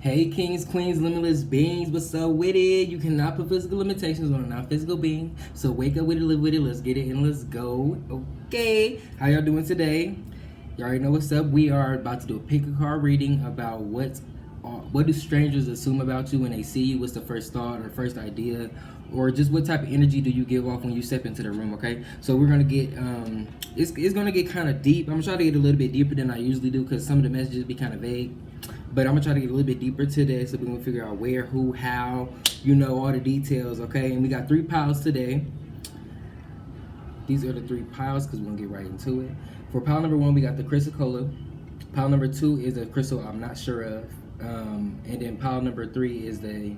Hey kings, queens, limitless beings, what's up with it? You cannot put physical limitations on a non-physical being. So wake up with it, live with it, let's get it, and let's go. Okay, how y'all doing today? You already know what's up. We are about to do a pick a card reading about what do strangers assume about you when they see you? What's the first thought or first idea? Or just what type of energy do you give off when you step into the room, okay? So we're gonna get, it's gonna get kind of deep. I'm gonna try to get a little bit deeper than I usually do because some of the messages be kind of vague. But I'm gonna try to get a little bit deeper today so we're gonna figure out where, who, how, all the details, okay? And we got 3 piles today. These are the 3 piles because we're gonna get right into it. For pile number 1, we got the Chrysacola. Pile number 2 is a crystal I'm not sure of. And then pile number 3 is the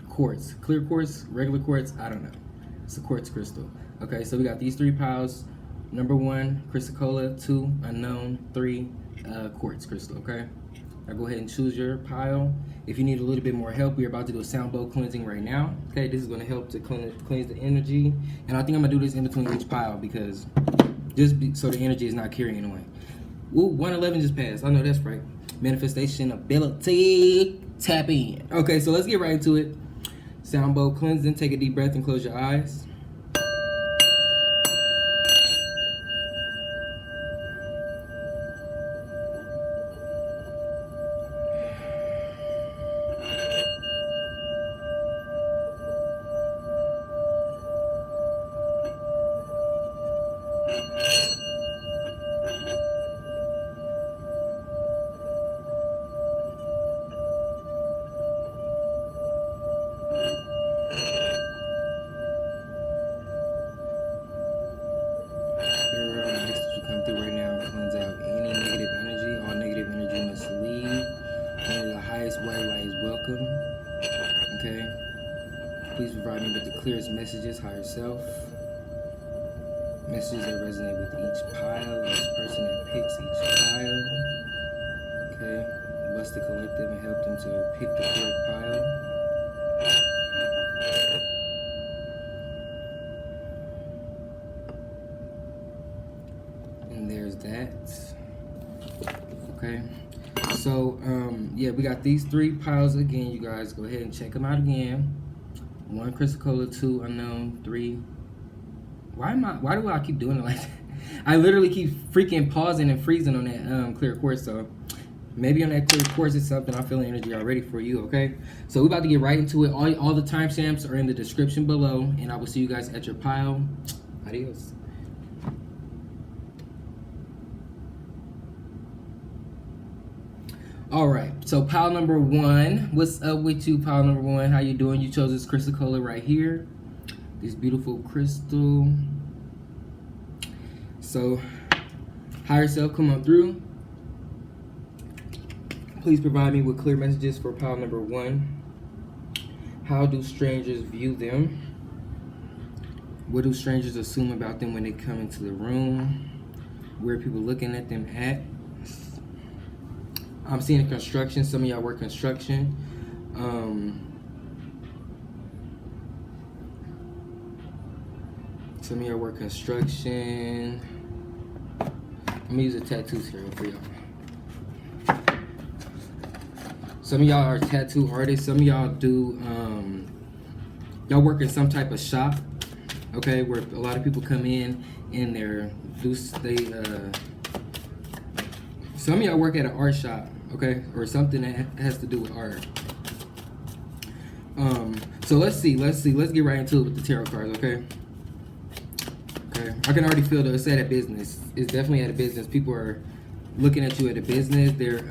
quartz. Clear quartz, regular quartz, I don't know. It's a quartz crystal. Okay, so we got these 3 piles. Number 1, Chrysacola. 2, unknown. 3, quartz crystal, okay? Now go ahead and choose your pile. If you need a little bit more help, we're about to do a sound bowl cleansing right now. Okay, this is going to help to cleanse the energy. And I think I'm going to do this in between each pile because so the energy is not carrying away. Woo, 111 just passed. I know that's right. Manifestation ability. Tap in. Okay, so let's get right into it. Sound bowl cleansing. Take a deep breath and close your eyes. Okay, please provide me with the clearest messages, higher self. Messages that resonate with each pile, each person that picks each pile. Okay, bless the collective and help them to pick the correct pile. And there's that. Okay. So, yeah, we got these 3 piles again, you guys. Go ahead and check them out again. 1 Chrysacola, 2 unknown, 3. Why do I keep doing it like that? I literally keep freaking pausing and freezing on that clear quartz. So maybe on that clear quartz is something I'm feeling energy already for you, okay? So we're about to get right into it. All the timestamps are in the description below, and I will see you guys at your pile. Adios. All right, so pile number 1. What's up with you, pile number 1? How you doing? You chose this Chrysacola right here. This beautiful crystal. So, higher self, come on through. Please provide me with clear messages for pile number 1. How do strangers view them? What do strangers assume about them when they come into the room? Where are people looking at them at? I'm seeing construction. Some of y'all work construction. Some of y'all work construction. I'm gonna use a tattoos here for y'all. Some of y'all are tattoo artists. Some of y'all do, y'all work in some type of shop, okay, where a lot of people come in and some of y'all work at an art shop, okay, or something that has to do with art. So let's get right into it with the tarot cards, okay? Okay, I can already feel that it's at a business. It's definitely at a business. People are looking at you at a business. They're,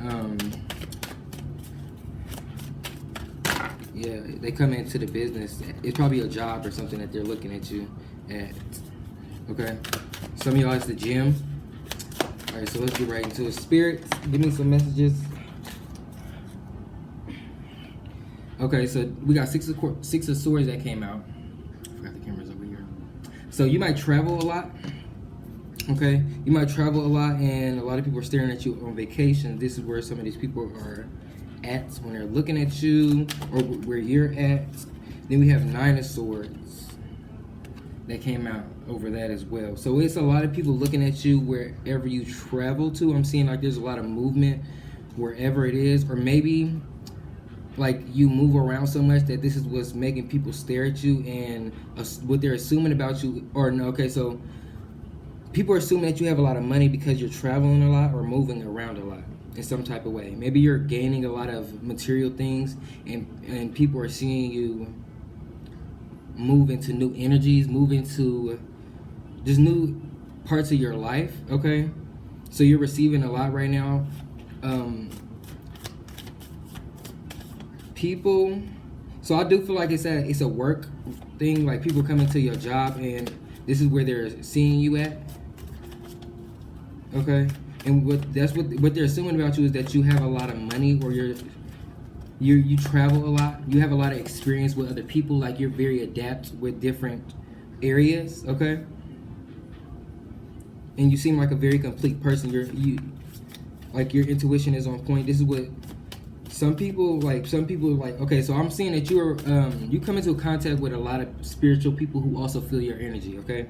yeah, they come into the business. It's probably a job or something that they're looking at you at, okay? Some of y'all, it's the gym. All right, so let's get right into it. Spirit, give me some messages. Okay, so we got 6 of Swords that came out. I forgot the camera's over here. So you might travel a lot. Okay, you might travel a lot, and a lot of people are staring at you on vacation. This is where some of these people are at when they're looking at you, or where you're at. Then we have 9 of Swords that came out over that as well. So it's a lot of people looking at you wherever you travel to. I'm seeing like there's a lot of movement wherever it is, or maybe like you move around so much that this is what's making people stare at you, and what they're assuming about you. Or no, okay, so people are assuming that you have a lot of money because you're traveling a lot or moving around a lot in some type of way. Maybe you're gaining a lot of material things, and people are seeing you move into new energies, move into just new parts of your life. Okay, so you're receiving a lot right now. People, so I do feel like it's a work thing. Like people coming to your job, and this is where they're seeing you at. Okay, and what they're assuming about you is that you have a lot of money, or you travel a lot. You have a lot of experience with other people. Like you're very adept with different areas. Okay, and you seem like a very complete person. Like your intuition is on point. This is what some people like. Okay, so I'm seeing that you come into contact with a lot of spiritual people who also feel your energy. Okay.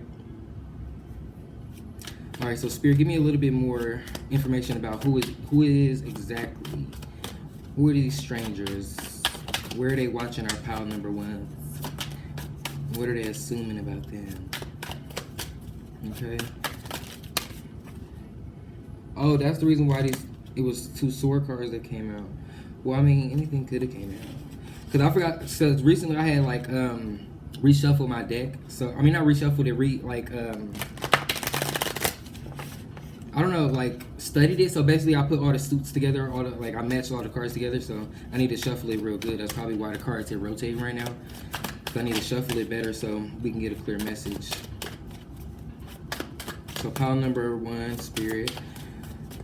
All right, so Spirit, give me a little bit more information about who it is exactly. Who are these strangers? Where are they watching our pile number ones? What are they assuming about them? Okay. Oh, that's the reason why it was 2 sword cards that came out. Well, I mean, anything could have came out. Cause I forgot. So recently I had like reshuffled my deck. So I mean, not reshuffled it. I don't know, like studied it. So basically, I put all the suits together, I matched all the cards together. So I need to shuffle it real good. That's probably why the cards are rotating right now. So I need to shuffle it better so we can get a clear message. So pile number 1, Spirit.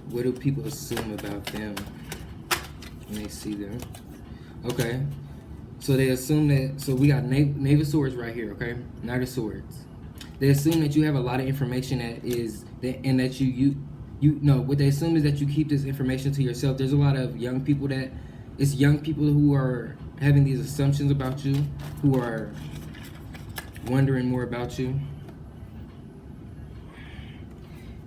What do people assume about them when they see them? Okay, so they assume that. So we got Knave of Swords right here. Okay, Knight of Swords. They assume that you have a lot of information and that you know what they assume is that you keep this information to yourself. There's a lot of young people who are having these assumptions about you, who are wondering more about you.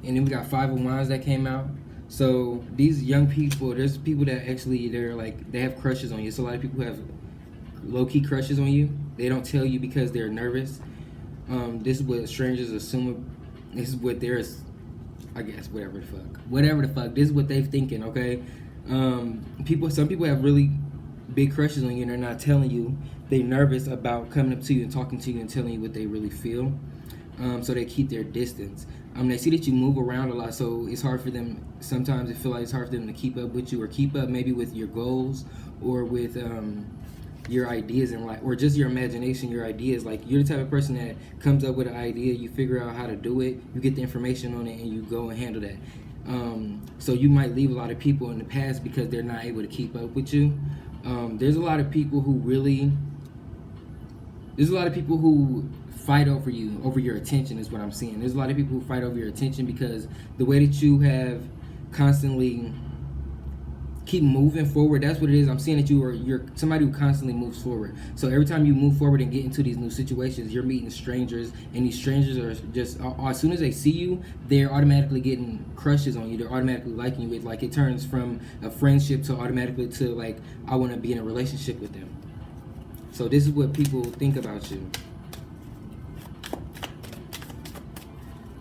And then we got 5 of Wands that came out. So these young people, there's people that actually they have crushes on you. So a lot of people who have low-key crushes on you. They don't tell you because they're nervous. This is what strangers assume. This is what there's, I guess, whatever the fuck. This is what they're thinking. Okay, some people have really big crushes on you, and they're not telling you. They're nervous about coming up to you and talking to you and telling you what they really feel. So they keep their distance. They see that you move around a lot, so it's hard for them. Sometimes it feels like it's hard for them to keep up with you, or keep up maybe with your goals, or with your ideas in life, or just your imagination, your ideas. Like you're the type of person that comes up with an idea, you figure out how to do it, you get the information on it, and you go and handle that. So you might leave a lot of people in the past because they're not able to keep up with you. There's a lot of people who fight over your attention is what I'm seeing. There's a lot of people who fight over your attention because the way that you have constantly keep moving forward, that's what it is. I'm seeing that you're somebody who constantly moves forward. So every time you move forward and get into these new situations, you're meeting strangers, and these strangers are just, as soon as they see you, they're automatically getting crushes on you. They're automatically liking you. It turns from a friendship to automatically to like, I want to be in a relationship with them. So this is what people think about you.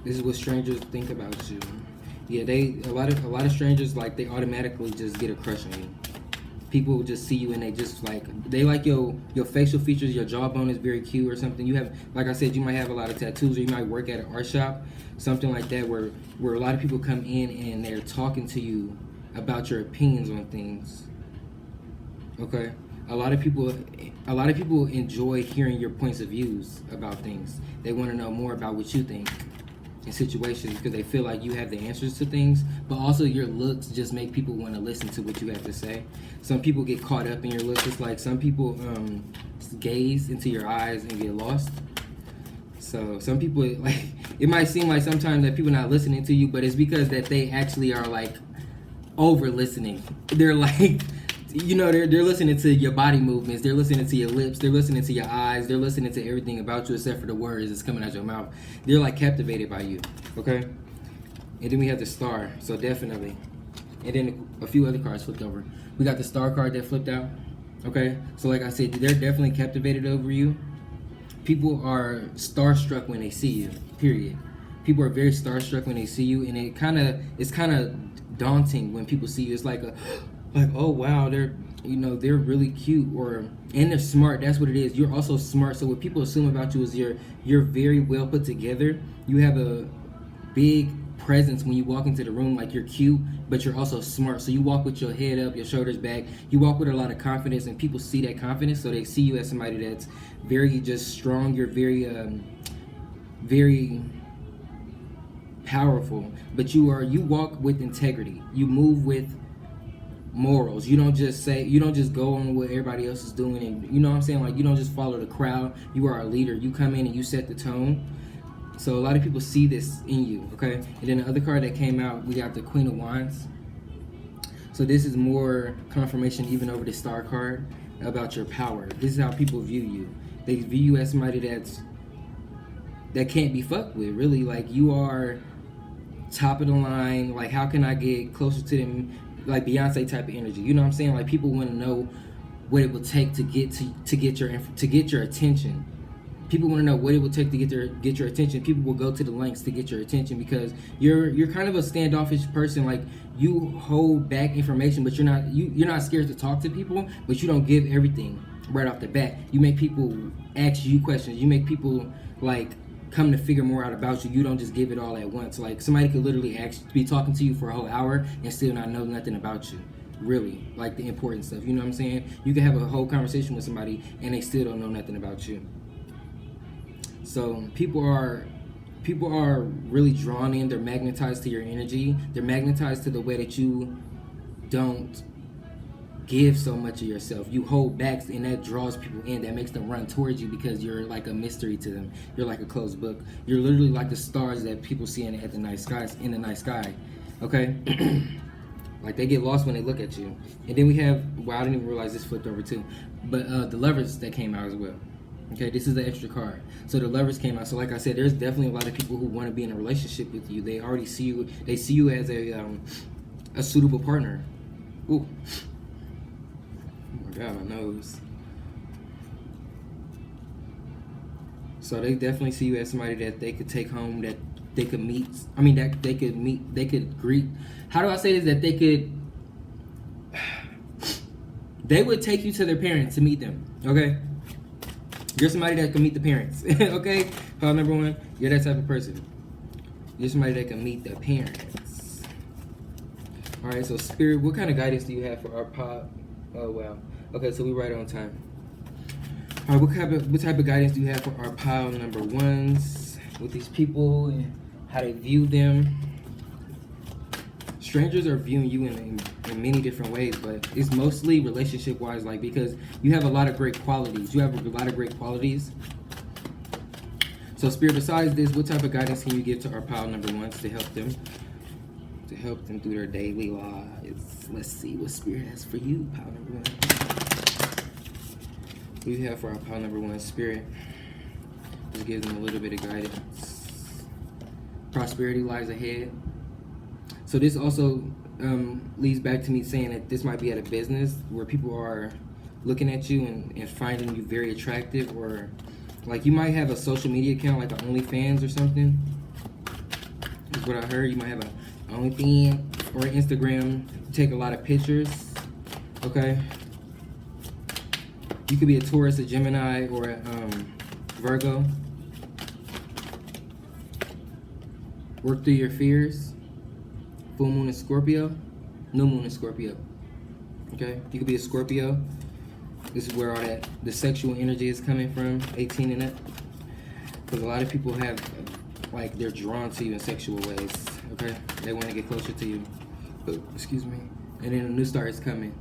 This is what strangers think about you. Yeah, a lot of strangers, like, they automatically just get a crush on you. People just see you and they like your facial features. Your jawbone is very cute or something. You have, like I said, you might have a lot of tattoos, or you might work at an art shop, something like that, where a lot of people come in and they're talking to you about your opinions on things. Okay, a lot of people enjoy hearing your points of views about things. They want to know more about what you think in situations because they feel like you have the answers to things, but also your looks just make people want to listen to what you have to say. Some people get caught up in your looks. It's like some people gaze into your eyes and get lost. So some people, like, it might seem like sometimes that people not listening to you, but it's because that they actually are like over listening. They're like, they're listening to your body movements, they're listening to your lips, they're listening to your eyes, they're listening to everything about you except for the words that's coming out your mouth. They're like captivated by you. Okay, and then we have the Star, so definitely. And then a few other cards flipped over. We got the Star card that flipped out. Okay, so like I said, they're definitely captivated over you. People are starstruck when they see you. Period. People are very starstruck when they see you, and it's kind of daunting when people see you. It's like oh wow, they're really cute, and they're smart. That's what it is. You're also smart. So what people assume about you is you're very well put together. You have a big presence when you walk into the room, like you're cute, but you're also smart. So you walk with your head up, your shoulders back. You walk with a lot of confidence, and people see that confidence, so they see you as somebody that's very just strong. You're very very powerful, but you walk with integrity. You move with morals. You don't just go on what everybody else is doing, and you know what I'm saying, like you don't just follow the crowd. You are a leader. You come in and you set the tone. So a lot of people see this in you, okay? And then the other card that came out, we got the Queen of Wands. So this is more confirmation even over the Star card about your power. This is how people view you. They view you as somebody that can't be fucked with, really. Like you are top of the line. Like how can I get closer to them? Like Beyonce type of energy. You know what I'm saying? Like people want to know what it will take to get your attention. People want to know what it will take to get your attention. People will go to the lengths to get your attention because you're kind of a standoffish person. Like you hold back information, but you're not scared to talk to people, but you don't give everything right off the bat. You make people ask you questions. You make people like come to figure more out about you. You don't just give it all at once. Like somebody could literally be talking to you for a whole hour and still not know nothing about you. Really, like the important stuff. You know what I'm saying? You can have a whole conversation with somebody and they still don't know nothing about you. So people are really drawn in. They're magnetized to your energy. They're magnetized to the way that you don't give so much of yourself. You hold back, and that draws people in. That makes them run towards you because you're like a mystery to them. You're like a closed book. You're literally like the stars that people see in the night sky. Okay? Like they get lost when they look at you. And then we have, I didn't even realize this flipped over too, but the Lovers that came out as well. Okay, this is the extra card. So the Lovers came out. So like I said, there's definitely a lot of people who want to be in a relationship with you. They already see you. They see you as a suitable partner. Ooh. Oh my God, my nose. So they definitely see you as somebody that they could take home, that they could meet. I mean, that they could greet. How do I say this? That they would take you to their parents to meet them. Okay. You're somebody that can meet the parents, okay? Pile number one, you're that type of person. You're somebody that can meet the parents. All right, so Spirit, what kind of guidance do you have for our pile? Oh, wow. Okay, so we're right on time. All right, what type of guidance do you have for our pile number ones with these people and how they view them? Strangers are viewing you in many different ways, but it's mostly relationship-wise, like because you have a lot of great qualities. So Spirit, besides this, what type of guidance can you give to our pile number ones to help them through their daily lives? Let's see what Spirit has for you, pile number one. What do you have for our pile number one, Spirit? Just give them a little bit of guidance. Prosperity lies ahead. So this also leads back to me saying that this might be at a business where people are looking at you and finding you very attractive, or like you might have a social media account like an OnlyFans or something. That's what I heard. You might have an OnlyFans or Instagram. You take a lot of pictures. Okay. You could be a Taurus, a Gemini, or a Virgo. Work through your fears. Full moon in Scorpio, new moon in Scorpio. Okay, you could be a Scorpio. This is where all the sexual energy is coming from, 18 and up. Because a lot of people have, like, they're drawn to you in sexual ways. Okay, they want to get closer to you. Oh, excuse me. And then a new start is coming.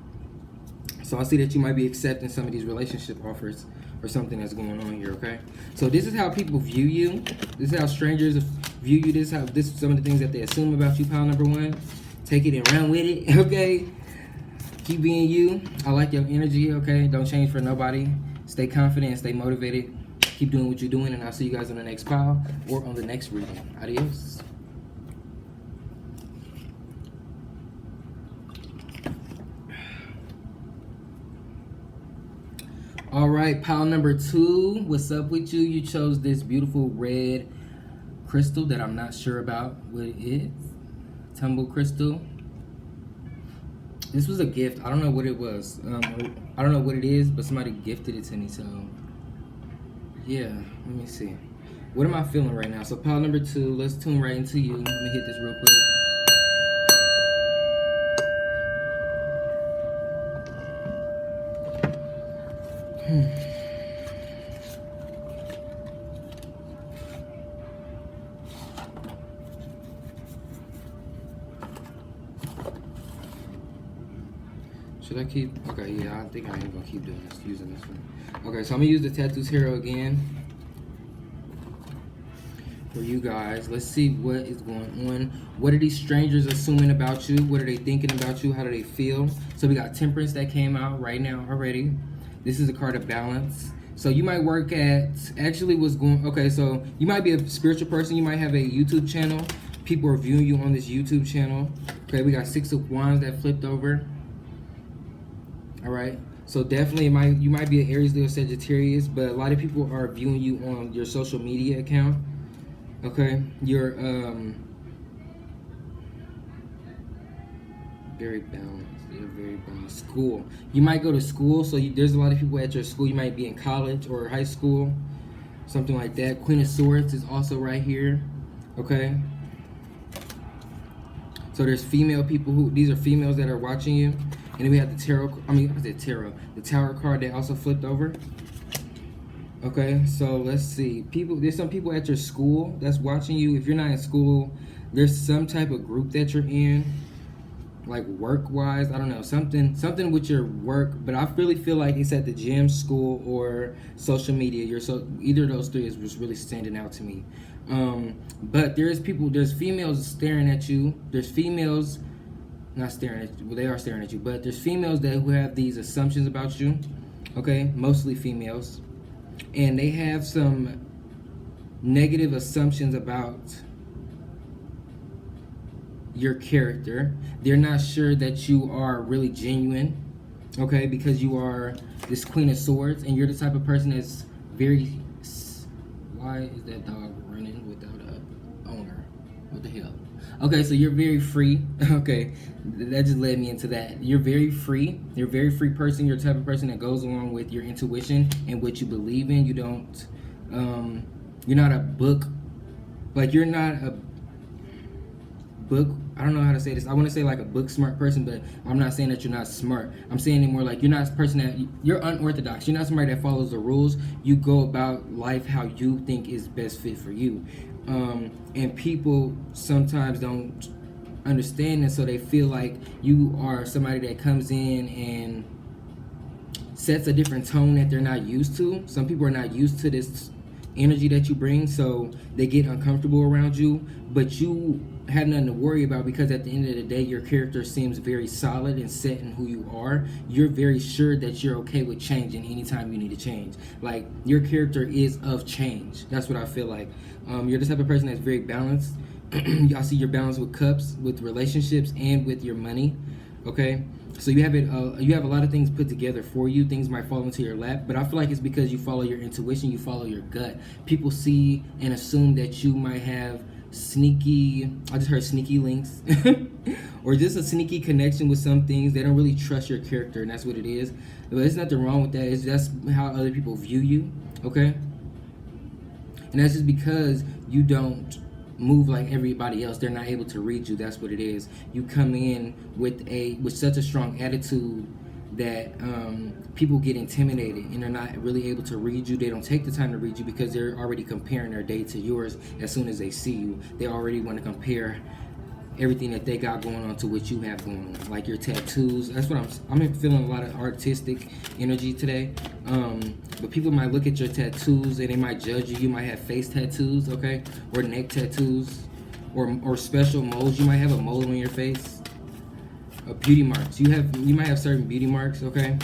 So I see that you might be accepting some of these relationship offers or something that's going on here. Okay, so this is how people view you. This is how strangers view you. This is some of the things that they assume about you, pile number one. Take it and run with it, okay? Keep being you. I like your energy, okay? Don't change for nobody. Stay confident and stay motivated. Keep doing what you're doing, and I'll see you guys on the next pile or on the next reading. Adios. All right, pile number 2. What's up with you? You chose this beautiful red crystal that I'm not sure about what it is. Tumble crystal. This was a gift. I don't know what it was. I don't know what it is, but somebody gifted it to me. So, yeah, let me see. What am I feeling right now? So, pile number 2. Let's tune right into you. Let me hit this real quick. Should I keep? Okay, yeah, I think I ain't gonna keep doing this, using this one. Okay, so I'm gonna use the Tattoos Hero again for you guys. Let's see what is going on. What are these strangers assuming about you? What are they thinking about you? How do they feel? So we got Temperance that came out right now already. This is a card of balance. So you might work at, actually what's going, okay, so you might be a spiritual person. You might have a YouTube channel. People are viewing you on this YouTube channel. Okay, we got 6 of Wands that flipped over. All right, so definitely you might be an Aries, Leo, Sagittarius, but a lot of people are viewing you on your social media account. Okay, you're very balanced. You're very balanced. School. You might go to school, so there's a lot of people at your school. You might be in college or high school, something like that. Queen of Swords is also right here. Okay. So there's female people these are females that are watching you. And then we have the the Tower card that also flipped over. Okay, so let's see. There's some people at your school that's watching you. If you're not in school, there's some type of group that you're in, like work-wise. I don't know, something with your work. But I really feel like it's at the gym, school, or social media. Either of those 3 is just really standing out to me. But there's females staring at you. There's females not staring at you. Well, they are staring at you, but there's females who have these assumptions about you. Okay, mostly females, and they have some negative assumptions about your character. They're not sure that you are really genuine. Okay, because you are this Queen of Swords, and you're the type of person that's very. Why is that dog running without a owner? What the hell? Okay, so you're very free. Okay, that just led me into that. You're very free. You're a very free person. You're the type of person that goes along with your intuition and what you believe in. You don't, you're not a book, like you're not a book, I don't know how to say this. I want to say like a book smart person, but I'm not saying that you're not smart. I'm saying it more like you're not a person you're unorthodox. You're not somebody that follows the rules. You go about life how you think is best fit for you. And people sometimes don't understand, and so they feel like you are somebody that comes in and sets a different tone that they're not used to. Some people are not used to this energy that you bring, so they get uncomfortable around you, but you have nothing to worry about, because at the end of the day your character seems very solid and set in who you are. You're very sure that you're okay with changing anytime you need to change. Like, your character is of change. That's what I feel like. You're the type of person that's very balanced. I see you're balanced with cups, with relationships, and with your money. Okay, so you have a lot of things put together for you. Things might fall into your lap, but I feel like it's because you follow your intuition, you follow your gut. People see and assume that you might have sneaky, I just heard sneaky links, or just a sneaky connection with some things. They don't really trust your character, and that's what it is. But there's nothing wrong with that. That's how other people view you. Okay, and that's just because you don't move like everybody else. They're not able to read you. That's what it is. You come in with such a strong attitude that people get intimidated, and they're not really able to read you. They don't take the time to read you because they're already comparing their day to yours. As soon as they see you, they already want to compare everything that they got going on to what you have going on, like your tattoos. That's what I'm feeling a lot of artistic energy today. But people might look at your tattoos and they might judge you. You might have face tattoos, okay, or neck tattoos, or special moles. You might have a mole on your face. Beauty marks. You might have certain beauty marks, okay.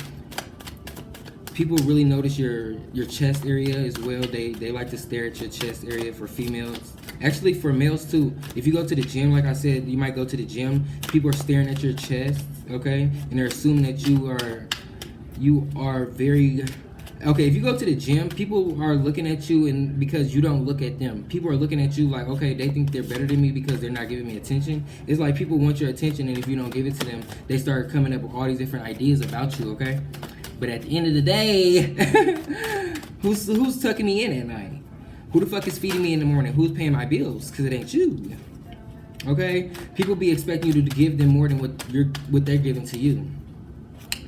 People really notice your chest area as well. They like to stare at your chest area for females. Actually, for males too. If you go to the gym, like I said, you might go to the gym. People are staring at your chest, okay, and they're assuming that you are very Okay, if you go to the gym, people are looking at you, and because you don't look at them, people are looking at you like, okay, they think they're better than me because they're not giving me attention. It's like people want your attention, and if you don't give it to them, they start coming up with all these different ideas about you. Okay, but at the end of the day, who's tucking me in at night? Who the fuck is feeding me in the morning? Who's paying my bills? Because it ain't you. Okay, people be expecting you to give them more than what they're giving to you.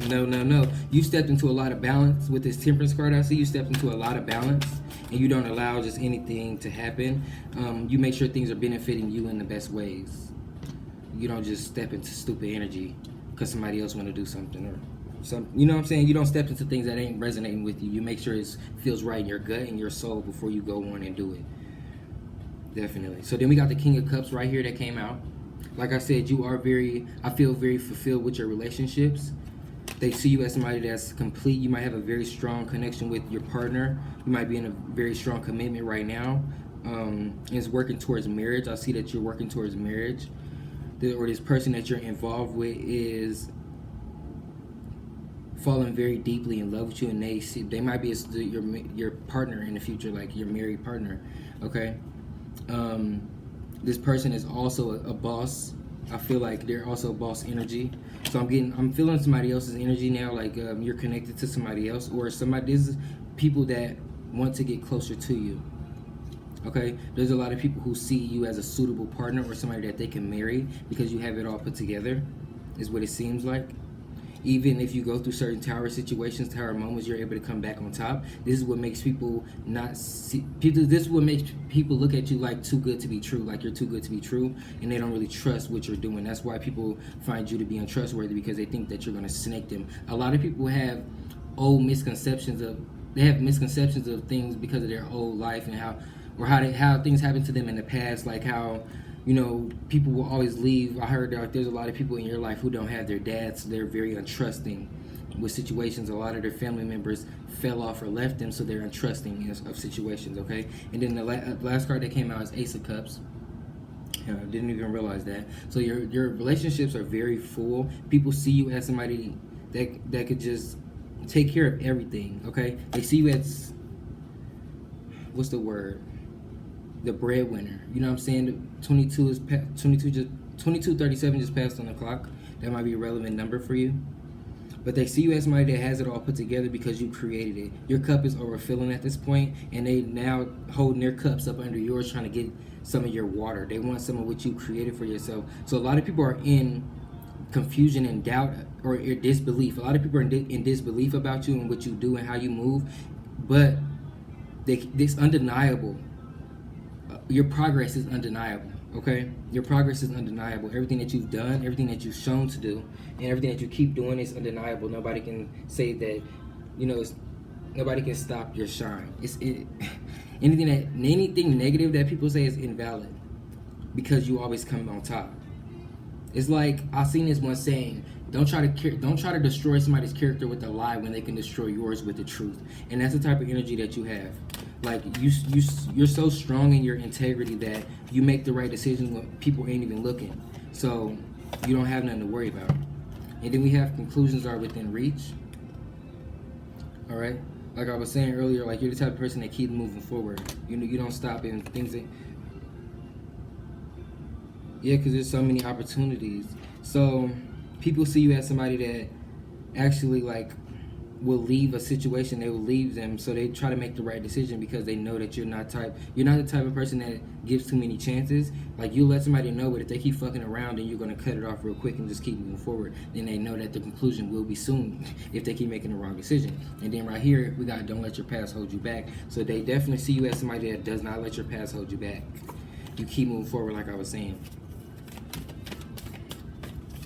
No. You stepped into a lot of balance with this temperance card. I see you stepped into a lot of balance, and you don't allow just anything to happen. You make sure things are benefiting you in the best ways. You don't just step into stupid energy because somebody else want to do something or something. You know what I'm saying? You don't step into things that ain't resonating with you. You make sure it feels right in your gut and your soul before you go on and do it. Definitely. So then we got the King of Cups right here that came out. Like I said, I feel very fulfilled with your relationships. They see you as somebody that's complete. You might have a very strong connection with your partner. You might be in a very strong commitment right now. It's working towards marriage. I see that you're working towards marriage. Or this person that you're involved with is falling very deeply in love with you, and they might be your partner in the future, like your married partner. Okay. This person is also a boss. I feel like they're also boss energy. So I'm feeling somebody else's energy now, like you're connected to somebody else, or this is people that want to get closer to you. Okay, there's a lot of people who see you as a suitable partner or somebody that they can marry because you have it all put together, is what it seems like. Even if you go through certain tower situations, tower moments, you're able to come back on top. This is what makes people not see people. This is what makes people look at you like too good to be true, like you're too good to be true, and they don't really trust what you're doing. That's why people find you to be untrustworthy, because they think that you're going to snake them. A lot of people have misconceptions of things because of their old life and how things happened to them in the past, like how, you know, people will always leave. I heard that there's a lot of people in your life who don't have their dads, so they're very untrusting with situations. A lot of their family members fell off or left them, so they're untrusting of situations, okay? And then the last card that came out is Ace of Cups. I didn't even realize that. So your relationships are very full. People see you as somebody that could just take care of everything, okay? They see you as, what's the word? The breadwinner. You know what I'm saying? 2237 just passed on the clock. That might be a relevant number for you. But they see you as somebody that has it all put together because you created it. Your cup is overfilling at this point, and they now holding their cups up under yours, trying to get some of your water. They want some of what you created for yourself. So a lot of people are in confusion and doubt or disbelief. A lot of people are in disbelief about you and what you do and how you move. But it's undeniable. Your progress is undeniable, okay? Your progress is undeniable. Everything that you've done, everything that you've shown to do, and everything that you keep doing is undeniable. Nobody can say that, you know, nobody can stop your shine. Anything negative that people say is invalid because you always come on top. It's like, I've seen this one saying, don't try to destroy somebody's character with a lie when they can destroy yours with the truth. And that's the type of energy that you have. Like, you're so strong in your integrity that you make the right decisions when people ain't even looking. So you don't have nothing to worry about. And then we have conclusions are within reach. All right. Like I was saying earlier, like, you're the type of person that keeps moving forward. You know, you don't stop in things that. Yeah, because there's so many opportunities. So people see you as somebody that actually, like, will leave a situation. They will leave them, so they try to make the right decision because they know that you're not the type of person that gives too many chances. Like, you let somebody know, but if they keep fucking around, then you're going to cut it off real quick and just keep moving forward. Then they know that the conclusion will be soon if they keep making the wrong decision. And then right here we got don't let your past hold you back. So they definitely see you as somebody that does not let your past hold you back. You keep moving forward, like I was saying.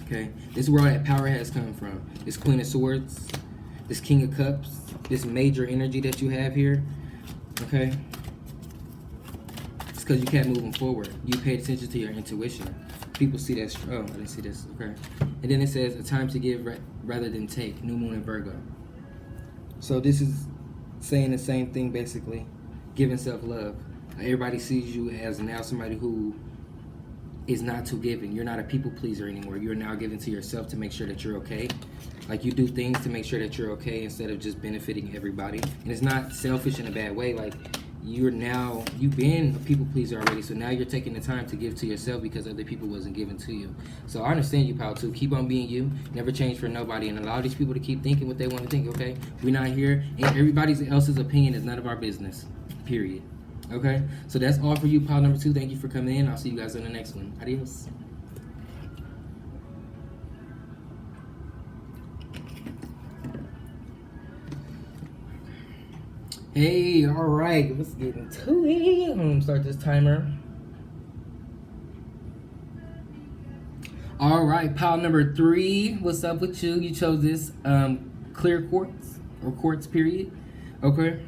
Okay, this is where all that power has come from. This Queen of Swords, this King of Cups, this major energy that you have here. Okay, it's because you kept moving forward. You paid attention to your intuition. People see that. Oh, I didn't see this. Okay, and then it says a time to give rather than take. New Moon in Virgo. So this is saying the same thing basically. Giving self-love. Everybody sees you as now somebody who is not too giving. You're not a people pleaser anymore. You're now giving to yourself to make sure that you're okay. Like, you do things to make sure that you're okay instead of just benefiting everybody. And it's not selfish in a bad way. Like, you've been a people pleaser already, so now you're taking the time to give to yourself because other people wasn't given to you. So I understand you, Pile, too. Keep on being you. Never change for nobody, and allow these people to keep thinking what they want to think, okay? We're not here, and everybody else's opinion is none of our business, period. Okay? So that's all for you, Pile number 2. Thank you for coming in. I'll see you guys on the next one. Adios. Hey, all right, let's get into it. I'm gonna start this timer. All right, Pile number 3. What's up with you? You chose this clear quartz or quartz period. Okay.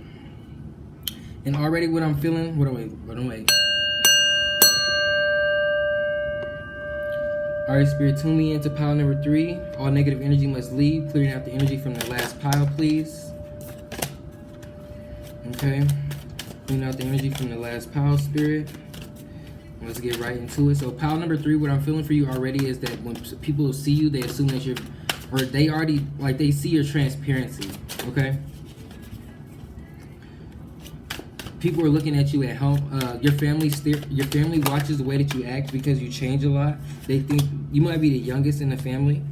And already what I'm feeling. What do I wait? All right, Spirit, tune me into pile number 3. All negative energy must leave. Clearing out the energy from the last pile, please. Okay, clean out the energy from the last pile, Spirit. Let's get right into it. So pile number 3, what I'm feeling for you already is that when people see you, they assume that you're, or they already, like, they see your transparency, okay? People are looking at you at home. Your family watches the way that you act because you change a lot. They think you might be the youngest in the family,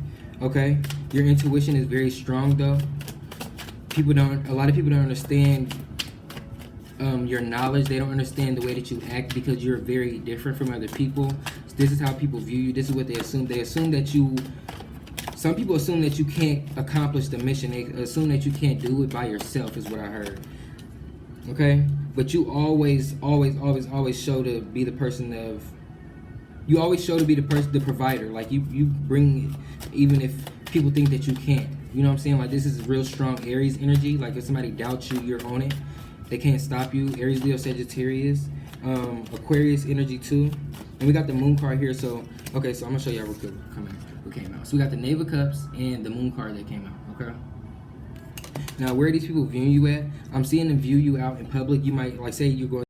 okay? Your intuition is very strong, though. A lot of people don't understand your knowledge. They don't understand the way that you act because you're very different from other people. This is how people view you. This is what they assume. They assume that some people assume that you can't accomplish the mission. They assume that you can't do it by yourself, is what I heard. Okay? But you always show to be the person the provider. Like, you bring it, even if people think that you can't. You know what I'm saying? Like, this is real strong Aries energy. Like, if somebody doubts you, you're on it. They can't stop you. Aries, Leo, Sagittarius, Aquarius energy too. And we got the moon card here. So, okay, so I'm gonna show y'all what came out. So we got the Knave of Cups and the moon card that came out, okay? Now, where are these people viewing you at? I'm seeing them view you out in public. You might, like, say you're going